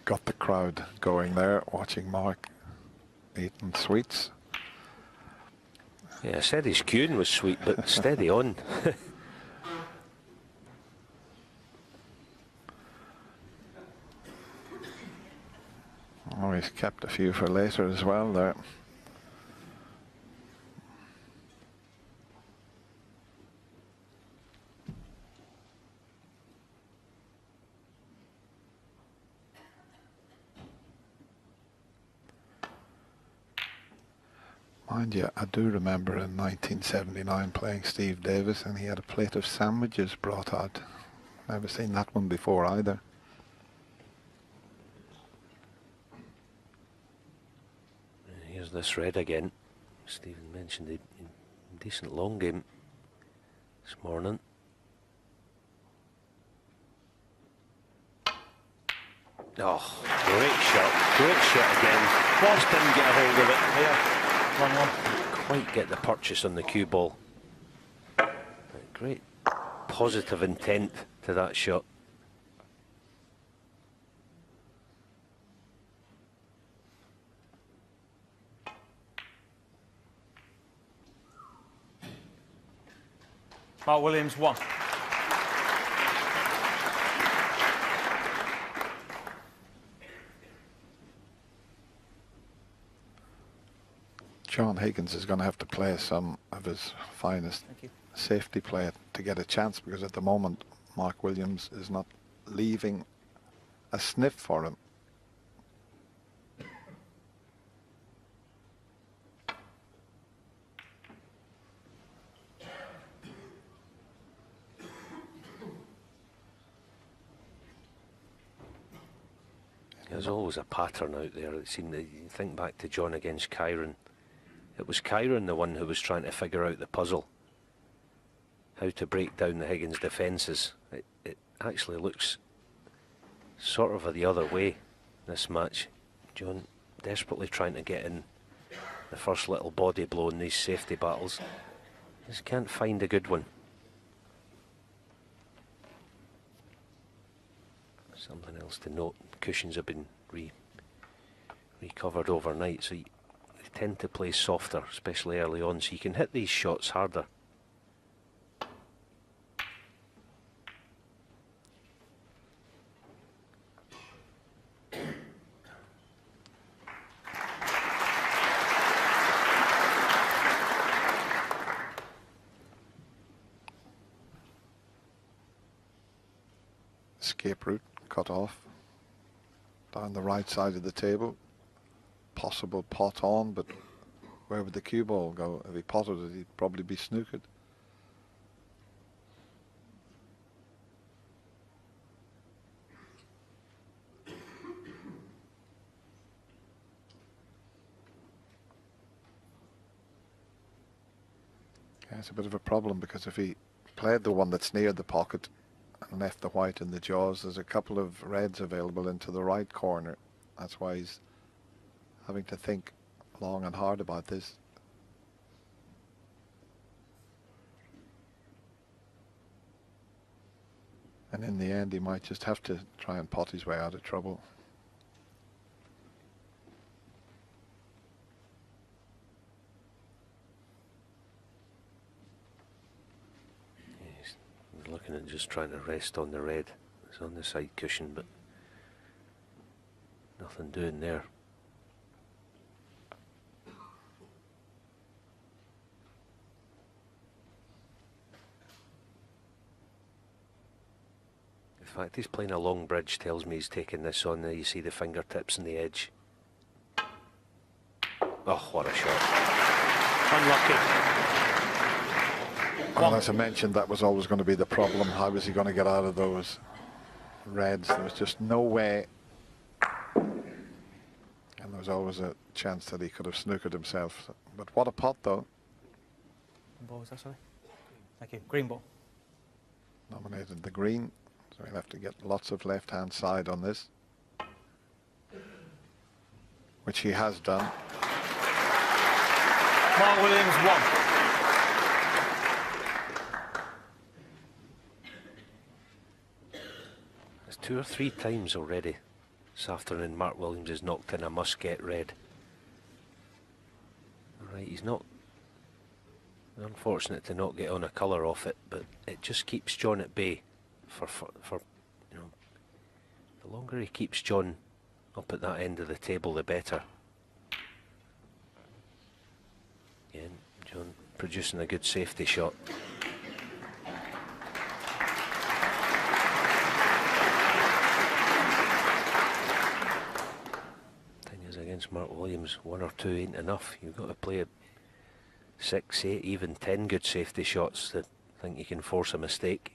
got the crowd going there, watching Mark eating sweets. Yeah, I said his cueing was sweet, but steady on. Oh, he's kept a few for later as well there. Mind you, I do remember in 1979 playing Steve Davis, and he had a plate of sandwiches brought out. Never seen that one before either. Here's this red again. Stephen mentioned a decent long game this morning. Oh, great shot again. Just didn't get a hold of it. Yeah, 1-1. Quite get the purchase on the cue ball. Great positive intent to that shot. Mark Williams, 1. John Higgins is going to have to play some of his finest safety play to get a chance, because at the moment Mark Williams is not leaving a sniff for him. There's always a pattern out there. It seemed that you think back to John against Kyren. It was Kyren the one who was trying to figure out the puzzle, how to break down the Higgins defences. It actually looks sort of the other way, this match. John desperately trying to get in the first little body blow in these safety battles. Just can't find a good one. Something else to note, cushions have been recovered overnight, so they tend to play softer, especially early on, so you can hit these shots harder. Escape route cut off down the right side of the table. Possible pot on, but where would the cue ball go? If he potted it, he'd probably be snookered. Yeah, it's a bit of a problem, because if he played the one that's near the pocket and left the white in the jaws, there's a couple of reds available into the right corner. That's why he's having to think long and hard about this. And in the end, he might just have to try and pot his way out of trouble. He's looking at just trying to rest on the red. It's on the side cushion, but nothing doing there. The fact he's playing a long bridge tells me he's taking this on. There you see the fingertips and the edge. Oh, what a shot. Unlucky. And as I mentioned, that was always going to be the problem. How was he going to get out of those reds? There was just no way. And there was always a chance that he could have snookered himself. But what a pot, though. What ball was that, sorry? Thank you. Green ball. Nominated the green. So he'll have to get lots of left-hand side on this, which he has done. Mark Williams, 1. It's 2 or 3 times already This afternoon, Mark Williams has knocked in a must-get red. Right, he's not... Unfortunate to not get on a colour off it, but it just keeps John at bay for you know, the longer he keeps John up at that end of the table, the better. Yeah, John producing a good safety shot. Thing is, against Mark Williams, 1 or 2 ain't enough. You've got to play it 6, 8, even 10 good safety shots that think you can force a mistake.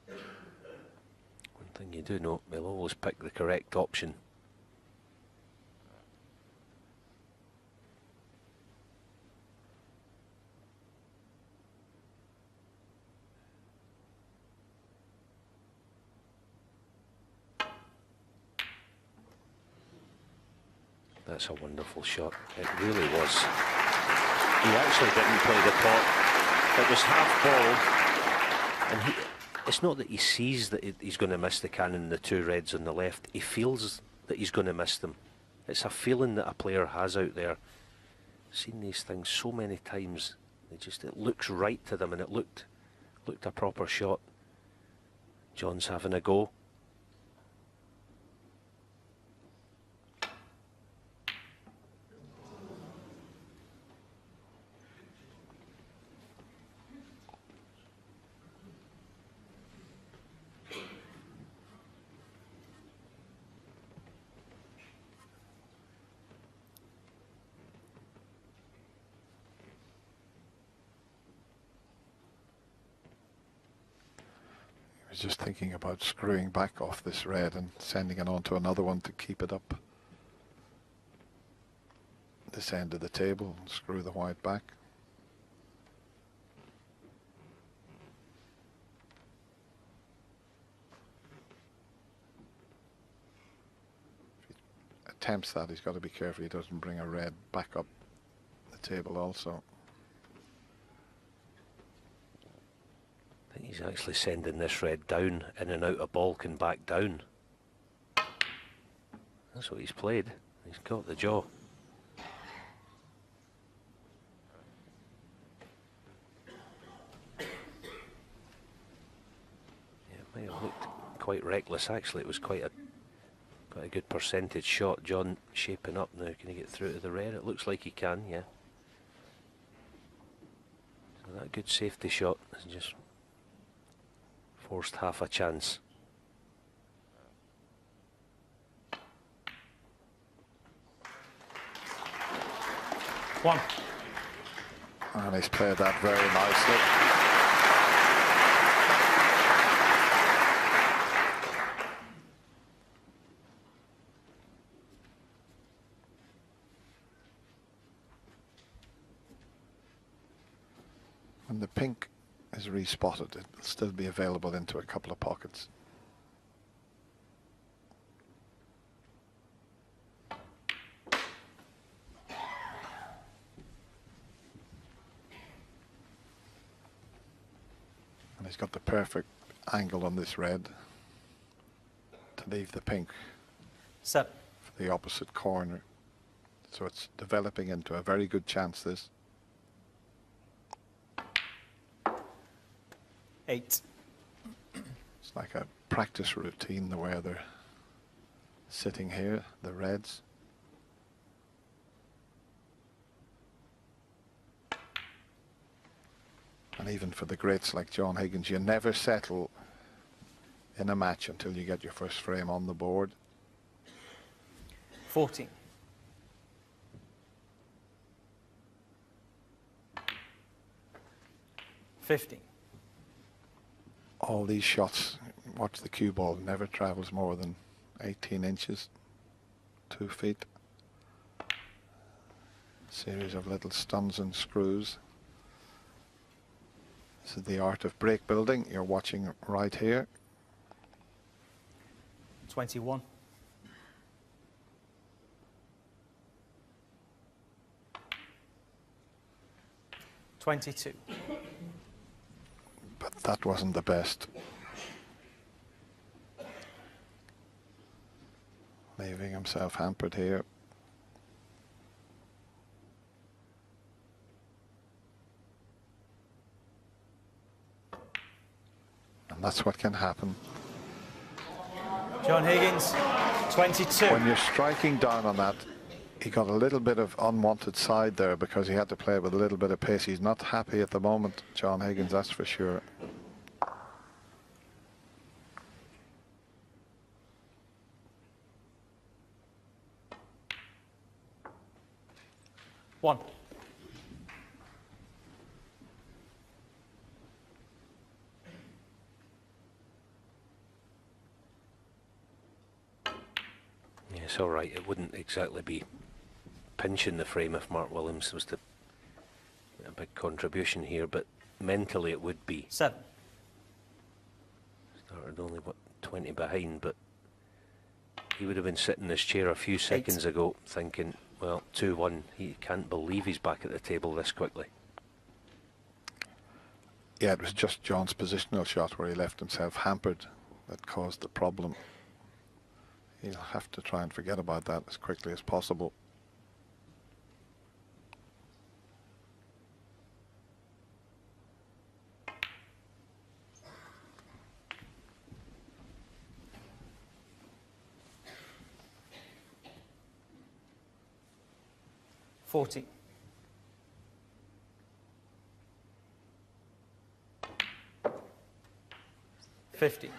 One thing you do know, they'll always pick the correct option. That's a wonderful shot. It really was. He actually didn't play the pot. It was half ball. And it's not that he sees that he's going to miss the cannon and the 2 reds on the left. He feels that he's going to miss them. It's a feeling that a player has out there. I've seen these things so many times. It looks right to them, and it looked a proper shot. John's having a go. I was just thinking about screwing back off this red and sending it on to another one to keep it up this end of the table and screw the white back. If he attempts that, he's got to be careful he doesn't bring a red back up the table also. I think he's actually sending this red down in and out of balk and back down. That's what he's played. He's got the jaw. Yeah, it might have looked quite reckless actually. It was quite a good percentage shot. John shaping up now. Can he get through to the red? It looks like he can, yeah. So that good safety shot is just forced half a chance. One. And he's played that very nicely. When the pink is respotted, it'll still be available into a couple of pockets. And he's got the perfect angle on this red to leave the pink 7. for the opposite corner. So it's developing into a very good chance, this. 8. It's like a practice routine the way they're sitting here, the reds. And even for the greats like John Higgins, you never settle in a match until you get your first frame on the board. 14. 15. All these shots, watch the cue ball, never travels more than 18 inches, 2 feet. Series of little stuns and screws. This is the art of break building. You're watching right here. 21. 22. But that wasn't the best. leaving himself hampered here. And that's what can happen. John Higgins, 22. When you're striking down on that, he got a little bit of unwanted side there because he had to play with a little bit of pace. He's not happy at the moment, John Higgins, that's for sure. One. Yeah, it's all right. It wouldn't exactly be pinching the frame if Mark Williams was to a big contribution here, but mentally it would be. 7. Started only, what, 20 behind, but he would have been sitting in his chair a few seconds ago thinking, well, 2-1, he can't believe he's back at the table this quickly. Yeah, it was just John's positional shot where he left himself hampered that caused the problem. He'll have to try and forget about that as quickly as possible. $40. $50.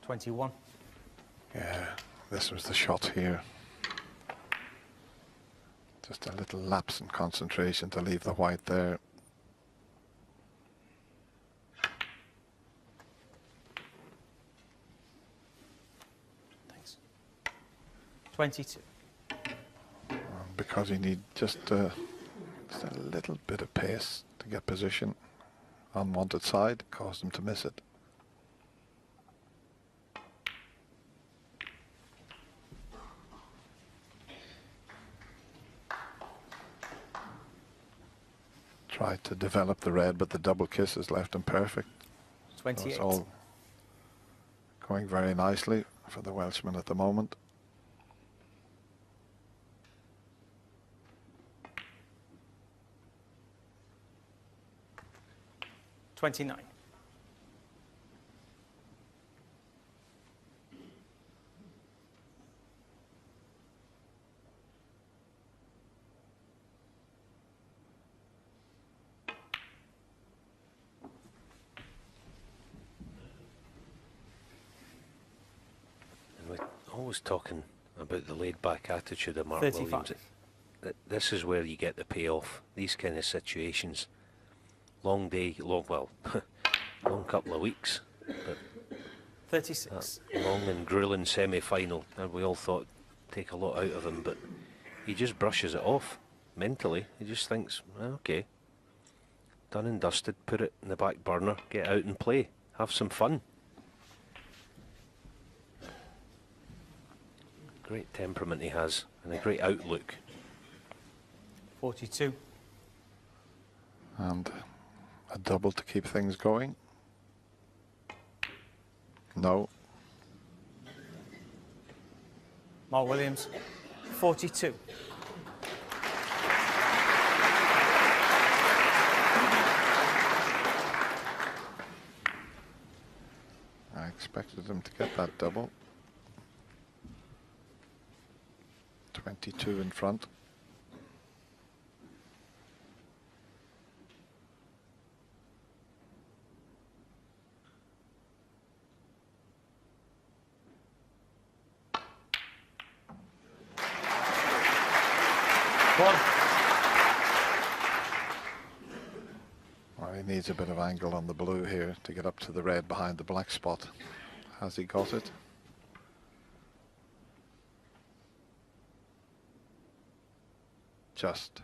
$21. Yeah, this was the shot here. Just a little lapse in concentration to leave the white there. Thanks. 22. Because he needed just a little bit of pace to get position. Unwanted side caused him to miss it. Tried to develop the red, but the double kisses left him perfect. 28. It's all going very nicely for the Welshman at the moment. $29. Always talking about the laid-back attitude of Mark 35. Williams. This is where you get the payoff. These kind of situations. Long day, long couple of weeks. But 36. that long and grueling semi-final, and we all thought take a lot out of him, but he just brushes it off mentally. He just thinks, okay, done and dusted. Put it in the back burner. Get out and play. Have some fun. Great temperament he has, and a great outlook. 42. And a double to keep things going. No. Mark Williams, 42. I expected him to get that double. 22 in front. Well, he needs a bit of angle on the blue here to get up to the red behind the black spot. Has he got it? Just.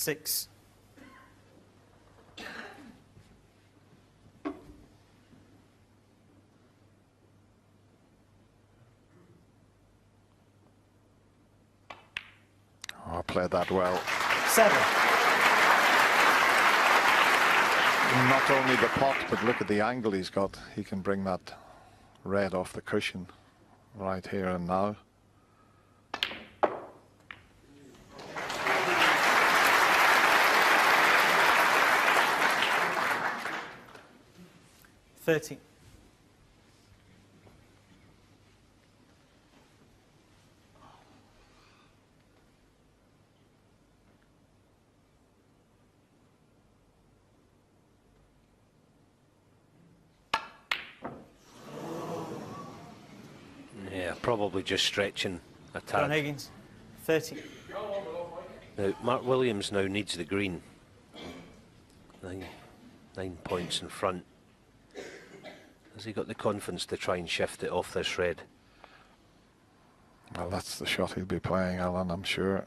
6. Oh, played that well. 7. Not only the pot, but look at the angle he's got. He can bring that red off the cushion right here and now. $13. Yeah, probably just stretching a John tad. Higgins, 30. Now, Mark Williams now needs the green. 9 points in front. Has he got the confidence to try and shift it off this red? Well, that's the shot he'll be playing, Alan, I'm sure.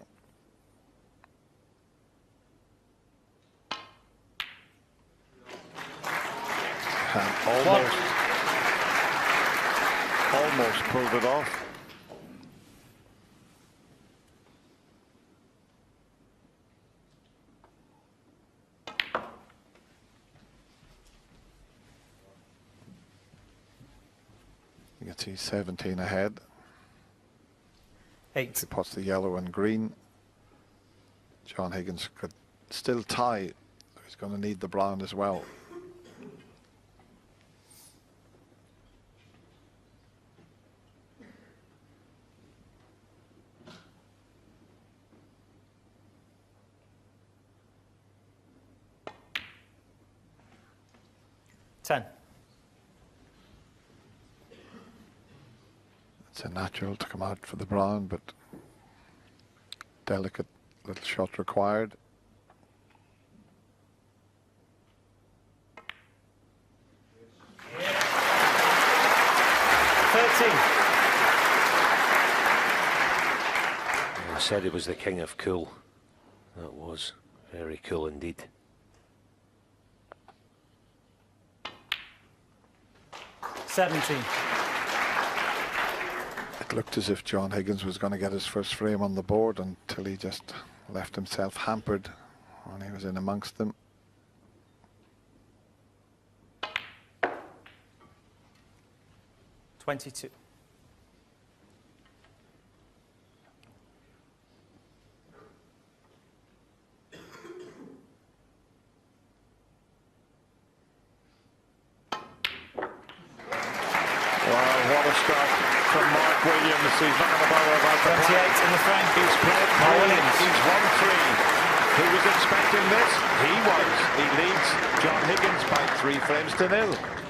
And almost pulled it off. You can see 17 ahead. 8. He puts the yellow and green. John Higgins could still tie. He's going to need the brown as well. $10. It's a natural to come out for the brown, but delicate little shot required. I said it was the king of cool. That was very cool indeed. It looked as if John Higgins was going to get his first frame on the board until he just left himself hampered when he was in amongst them. $22. What a start from Mark Williams. He's not going to bother about the 28 in the frame. He's played Mark three. Williams. He's won 3. Who was expecting this? He was. He leads John Higgins by 3 frames to 0.